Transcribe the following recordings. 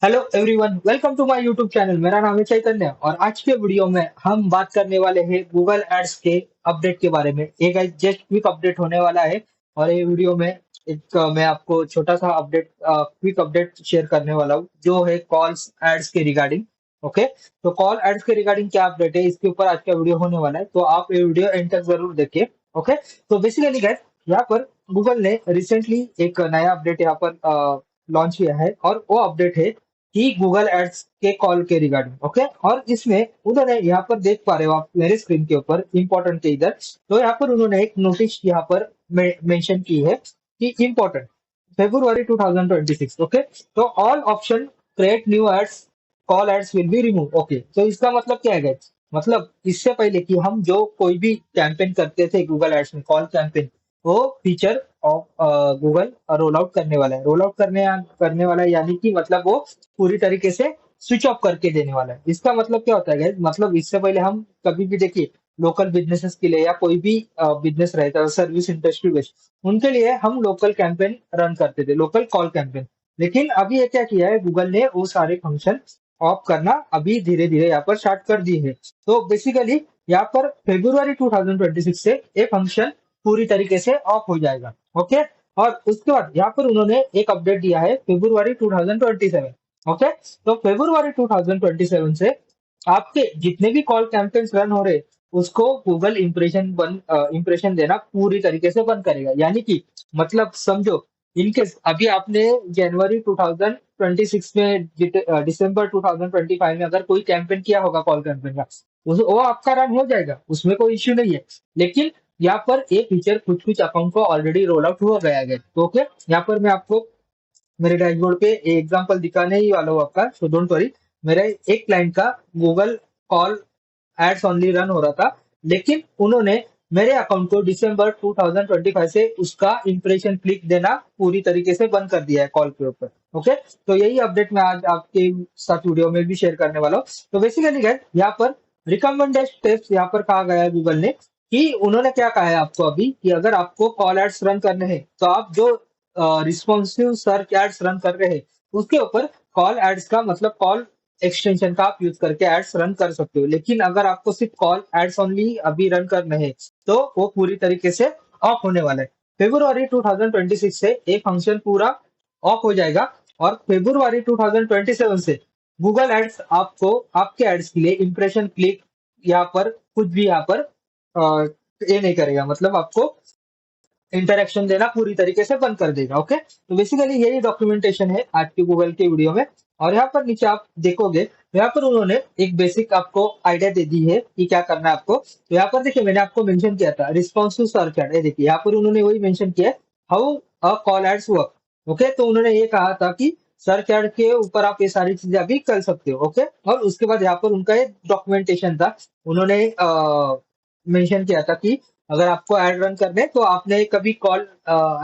Hello everyone, welcome to my YouTube channel. मेरा नाम है चैतन्य और आज के वीडियो में हम बात करने वाले हैं गूगल एड्स के अपडेट के बारे में। एक जस्ट क्विक अपडेट होने वाला है और ये वीडियो में मैं आपको छोटा सा अपडेट क्विक अपडेट शेयर करने वाला हूँ जो है कॉल्स एड्स के रिगार्डिंग। ओके, तो कॉल एड्स के रिगार्डिंग क्या अपडेट है इसके ऊपर आज का वीडियो होने वाला है, तो आप ये वीडियो एंड तक जरूर देखिए। ओके, तो बेसिकली गाइस यहाँ पर गूगल ने रिसेंटली एक नया अपडेट यहाँ पर लॉन्च किया है और वो अपडेट है कि गूगल एड्स के कॉल के रिगार्डिंग। ओके, और इसमें उन्होंने यहाँ पर देख पा रहे हो आप मेरे स्क्रीन के ऊपर इंपॉर्टेंट के इधर, तो यहाँ पर उन्होंने एक नोटिस यहाँ पर मेंशन की है कि इंपॉर्टेंट February 2026। ओके, तो all option create new ads call ads will be remove. Okay, तो इसका मतलब क्या है guys? मतलब इससे पहले कि हम जो कोई भी कैंपेन करते थे गूगल एड्स में कॉल कैंपेन, वो feature of Google roll out करने वाला है। रोल आउट करने वाला है यानी कि मतलब वो पूरी तरीके से स्विच ऑफ करके देने वाला है। इसका मतलब क्या होता है guys? मतलब इससे पहले हम कभी भी देखिए लोकल बिजनेसेस के लिए या कोई भी बिजनेस रहता है सर्विस इंडस्ट्री बेस्ड, उनके लिए हम लोकल कैंपेन रन करते थे, लोकल कॉल कैंपेन। लेकिन अभी ये क्या किया है गूगल ने, वो सारे फंक्शन ऑफ करना अभी धीरे धीरे यहाँ पर स्टार्ट कर दिए है। तो बेसिकली यहाँ पर February 2026 से ये फंक्शन पूरी तरीके से ऑफ हो जाएगा। ओके, और उसके बाद यहाँ पर उन्होंने एक अपडेट दिया है February 2027। ओके, तो February 2027 से आपके जितने भी कॉल कैंपेन्स रन हो रहे उसको गूगल इंप्रेशन देना पूरी तरीके से बंद करेगा। यानी कि मतलब समझो, इनकेस अभी आपने जनवरी 2026 में दिसंबर 2025 में अगर कोई कैंपेन किया होगा कॉल कैंपेन का, वो आपका रन हो जाएगा, उसमें कोई इश्यू नहीं है। लेकिन यहाँ पर ये फीचर कुछ कुछ अकाउंट को ऑलरेडी रोल आउट हो गया है। तो ओके, यहाँ पर मैं आपको मेरे डैशबोर्ड पे एग्जांपल दिखाने ही वाला हूँ आपका, सो डोंट वरी। मेरा एक क्लाइंट का Google call ads only run हो रहा था, लेकिन उन्होंने मेरे अकाउंट को दिसंबर 2025 से उसका इंप्रेशन क्लिक देना पूरी तरीके से बंद कर दिया है कॉल के ऊपर। ओके, तो यही अपडेट मैं आज आपके साथ वीडियो में भी शेयर करने वाला हूँ। तो बेसिकली गाइस यहाँ पर रिकमेंडेड स्टेप्स यहाँ पर कहा गया है गूगल ने, कि उन्होंने क्या कहा है आपको अभी कि अगर आपको कॉल एड्स रन करने हैं तो आप जो रिस्पॉन्सिव सर्च एड्स रन कर रहे हैं उसके ऊपर कॉल एड्स का मतलब कॉल एक्सटेंशन का आप यूज करके एड्स रन कर सकते हो। लेकिन अगर आपको सिर्फ कॉल एड्स ओनली अभी रन करने हैं तो वो पूरी तरीके से ऑफ होने वाला है। February 2026 से एक फंक्शन पूरा ऑफ हो जाएगा और February 2027 से गूगल एड्स आपको आपके एड्स के लिए इंप्रेशन क्लिक यहाँ पर कुछ भी यहाँ पर ये नहीं करेगा, मतलब आपको इंटरेक्शन देना पूरी तरीके से बंद कर देगा। ओके, तो बेसिकली यही डॉक्यूमेंटेशन है आज की गूगल की वीडियो में। और यहाँ पर नीचे आप देखोगे तो यहाँ पर उन्होंने एक बेसिक आपको आइडिया दे दी है कि क्या करना है आपको। तो यहाँ पर देखिए मैंने आपको मेंशन किया था रिस्पॉन्सिव सर्च एड, ये देखिए यहाँ पर उन्होंने वही मेंशन किया है, how a call ads work. Okay, तो उन्होंने ये कहा था कि सर्च एड के ऊपर आप ये सारी चीजें अभी कर सकते हो। ओके, और उसके बाद यहाँ पर उनका एक डॉक्यूमेंटेशन था, उन्होंने मेंशन किया था कि अगर आपको एड रन करने हैं, तो आपने कभी call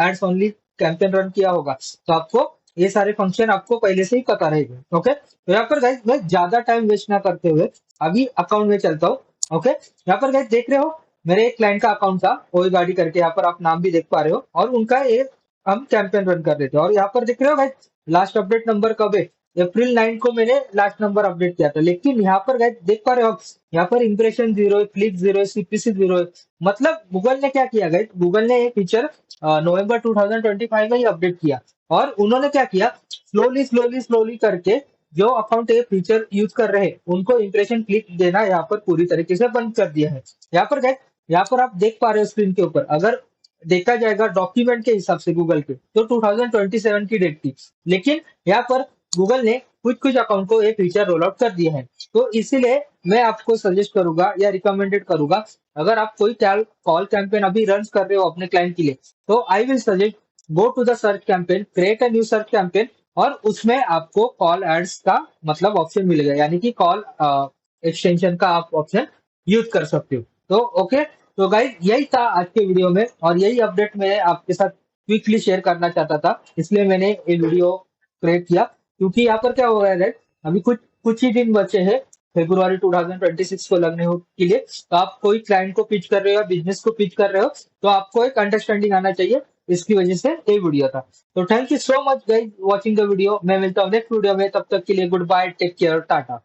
ads only campaign run किया होगा तो आपको ये सारे फंक्शन आपको पहले से ही पता रहेगा। ओके, तो यहाँ पर गाइस मैं ज्यादा टाइम वेस्ट ना करते हुए अभी अकाउंट में चलता हूँ। ओके, यहाँ पर गाइस देख रहे हो मेरे एक क्लाइंट का अकाउंट था ओई गाड़ी करके, यहाँ पर आप नाम भी देख पा रहे हो, और उनका एक हम कैंपेन रन कर रहे थे। और यहाँ पर देख रहे हो गाइस लास्ट अपडेट नंबर कब है, अप्रैल 9 को मैंने लास्ट नंबर अपडेट किया था। लेकिन यहाँ पर गाइस देख पा रहे हो आप, यहाँ पर इंप्रेशन जीरो है, क्लिक जीरो है, सीपीसी जीरो है। मतलब गूगल ने क्या किया गाइस, गूगल ने ये फीचर नवंबर 2025 में ही अपडेट किया। और उन्होंने क्या किया, स्लोली स्लोली स्लोली करके जो अकाउंट ये फीचर यूज कर रहे हैं उनको इंप्रेशन क्लिक देना यहाँ पर पूरी तरीके से बंद कर दिया है। यहाँ पर गाइस यहाँ पर आप देख पा रहे हो स्क्रीन के ऊपर, अगर देखा जाएगा डॉक्यूमेंट के हिसाब से गूगल के तो 2027 की डेट थी। लेकिन यहाँ पर गूगल ने कुछ कुछ अकाउंट को ये फीचर रोल आउट कर दिया है। तो इसीलिए मैं आपको सजेस्ट करूंगा या रिकमेंडेड करूंगा, अगर आप कोई कॉल कैंपेन अभी रन कर रहे हो अपने क्लाइंट के लिए, तो I will suggest go to the search campaign, create a new search campaign, और उसमें आपको कॉल एड्स का मतलब ऑप्शन मिलेगा, यानी कि कॉल एक्सटेंशन का आप ऑप्शन यूज कर सकते हो। तो ओके, तो गाइज यही था आज के वीडियो में और यही अपडेट मैं आपके साथ क्विकली शेयर करना चाहता था, इसलिए मैंने ये वीडियो क्रिएट किया। क्योंकि यहाँ पर क्या हो रहा है guys, अभी कुछ कुछ ही दिन बचे हैं February 2026 को लगने के लिए। तो आप कोई क्लाइंट को पिच कर रहे हो या बिजनेस को पिच कर रहे हो तो आपको एक अंडरस्टैंडिंग आना चाहिए इसकी वजह से ये वीडियो था। तो thank you so much guys watching the video. मैं मिलता हूँ नेक्स्ट वीडियो में, तब तक के लिए good bye, take care, Tata.